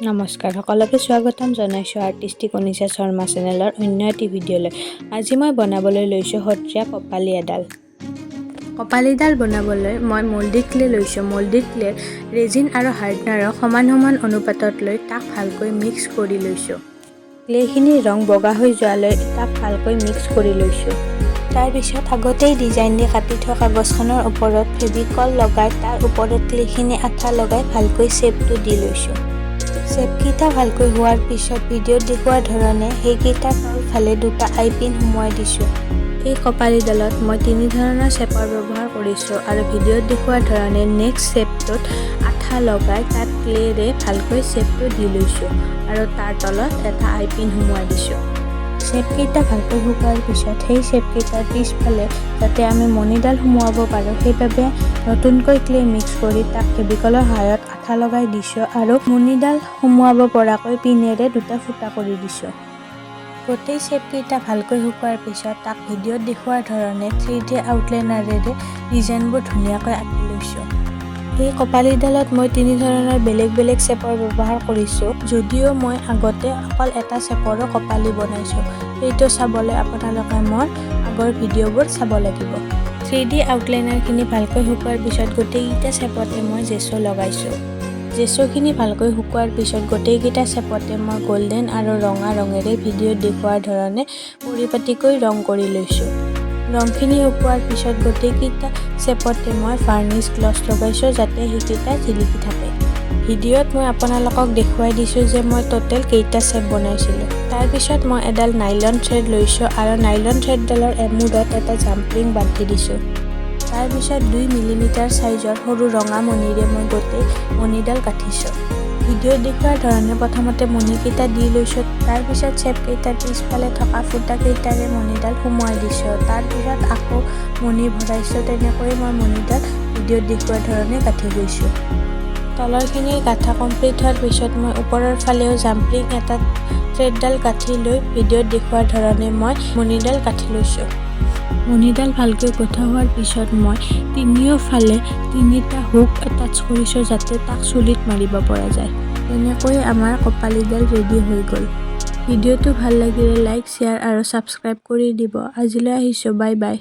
নমস্কাৰ সকলোকে স্বাগতম জনাইছোঁ আৰ্টিষ্টিক অনিশা শৰ্মা চেনেলৰ অন্য এটি ভিডিঅ'লৈ। আজি মই বনাবলৈ লৈছোঁ সত্ৰীয়া কপালী এডাল। কপালীডাল বনাবলৈ মই মল্ডি ক্লে লৈছোঁ। মল্ডি ক্লেৰ ৰেজিন আৰু হাৰ্ডনাৰক সমান সমান অনুপাতত লৈ তাক ভালকৈ মিক্স কৰি লৈছোঁ। ক্লেখিনিৰ ৰং বগা হৈ যোৱালৈ তাক ভালকৈ মিক্স কৰি লৈছোঁ। তাৰপিছত আগতেই ডিজাইন দি কাটি থোৱা কাগজখনৰ ওপৰত ফেভিকল লগাই তাৰ ওপৰত ক্লেখিনি আঠা লগাই ভালকৈ শ্বেপটো দি লৈছোঁ। শ্বেপকেইটা ভালকৈ হোৱাৰ পিছত ভিডিঅ'ত দেখুওৱা ধৰণে সেইকেইটাৰ তলফালে দুটা আইপিন সুমুৱাই দিছোঁ। এই কপালীডালত মই তিনি ধৰণৰ শ্বেপৰ ব্যৱহাৰ কৰিছোঁ আৰু ভিডিঅ'ত দেখুওৱা ধৰণে নেক্সট শ্বেপটোত আঠা লগাই তাত ক্লেৰে ভালকৈ শ্বেপটো দি লৈছোঁ আৰু তাৰ তলত এটা আইপিন সুমুৱাই দিছোঁ। শ্বেপকেইটা ভালকৈ শুকোৱাৰ পিছত সেই শ্বেপকেইটাৰ পিছফালে যাতে আমি মণিডাল সুমুৱাব পাৰোঁ সেইবাবে নতুনকৈ ক্লে মিক্স কৰি তাক ফেভিকলৰ সহায়ত আঠা লগাই দিছোঁ আৰু মণিডাল সুমুৱাব পৰাকৈ পিনেৰে দুটা ফুটা কৰি দিছোঁ। গোটেই শ্বেপকেইটা ভালকৈ শুকোৱাৰ পিছত তাক ভিডিঅ'ত দেখুওৱাৰ ধৰণে 3D আউটলাইনাৰেৰে ডিজাইনবোৰ ধুনীয়াকৈ আঁকি লৈছোঁ। এই কপালীডালত মই তিনি ধৰণৰ বেলেগ বেলেগ শ্বেপৰ ব্যৱহাৰ কৰিছোঁ। যদিও মই আগতে অকল এটা শ্বেপৰো কপালী বনাইছোঁ, সেইটো চাবলৈ আপোনালোকে মোৰ আগৰ ভিডিঅ'বোৰ চাব লাগিব। 3D আউটলাইনাৰখিনি ভালকৈ শুকোৱাৰ পিছত গোটেইকেইটা শ্বেপতে মই জেছো লগাইছোঁ। জেছোখিনি ভালকৈ শুকোৱাৰ পিছত গোটেইকেইটা শ্বেপতে মই গল্ডেন আৰু ৰঙা ৰঙেৰে ভিডিঅ'ত দেখুওৱাৰ ধৰণে পৰিপাটিকৈ ৰং কৰি লৈছোঁ। ৰংখিনি শুকোৱাৰ পিছত গোটেইকেইটা শ্বেপতে মই ভাৰ্নিছ গ্লছ লগাইছোঁ যাতে সেইকেইটা জিলিকি থাকে। ভিডিঅ'ত মই আপোনালোকক দেখুৱাই দিছোঁ যে মই টোটেল কেইটা শ্বেপ বনাইছিলোঁ। তাৰপিছত মই এডাল নাইলন থ্ৰেড লৈছোঁ আৰু নাইলন থ্ৰেডডালৰ এমুৰত এটা জাম্পৰিং বান্ধি দিছোঁ। তাৰপিছত 2 মিলিমিটাৰ চাইজৰ সৰু ৰঙা মণিৰে মই গোটেই মণিডাল গাঁঠিছোঁ। ভিডিঅ'ত দেখুওৱাৰ ধৰণে প্ৰথমতে মণিকেইটা দি লৈছোঁ। তাৰপিছত শ্বেপকেইটাৰ পিছফালে থকা ফুটাকেইটাৰে মণিডাল সুমুৱাই দিছোঁ। তাৰপিছত আকৌ মণি ভৰাইছোঁ। তেনেকৈ মই মণিডাল ভিডিঅ'ত দেখুওৱাৰ ধৰণে গাঁঠি গৈছোঁ। তলৰখিনি গাঁঠা কমপ্লিট হোৱাৰ পিছত মই ওপৰৰ ফালেও জাম্পৰিং এটা থ্ৰেডডাল গাঁঠি লৈ ভিডিঅ'ত দেখুওৱাৰ ধৰণে মই মণিডাল গাঁঠি লৈছোঁ। মণিডাল ভালকৈ গঁঠা হোৱাৰ পিছত মই তিনিওফালে তিনিটা হুক এটাচ কৰিছোঁ যাতে তাক চুলিত মাৰিব পৰা যায়। তেনেকৈ আমাৰ কপালীডাল ৰেডি হৈ গ'ল। ভিডিঅ'টো ভাল লাগিলে লাইক, শ্বেয়াৰ আৰু ছাবস্ক্ৰাইব কৰি দিব। আজিলৈ আহিছোঁ, বাই বাই।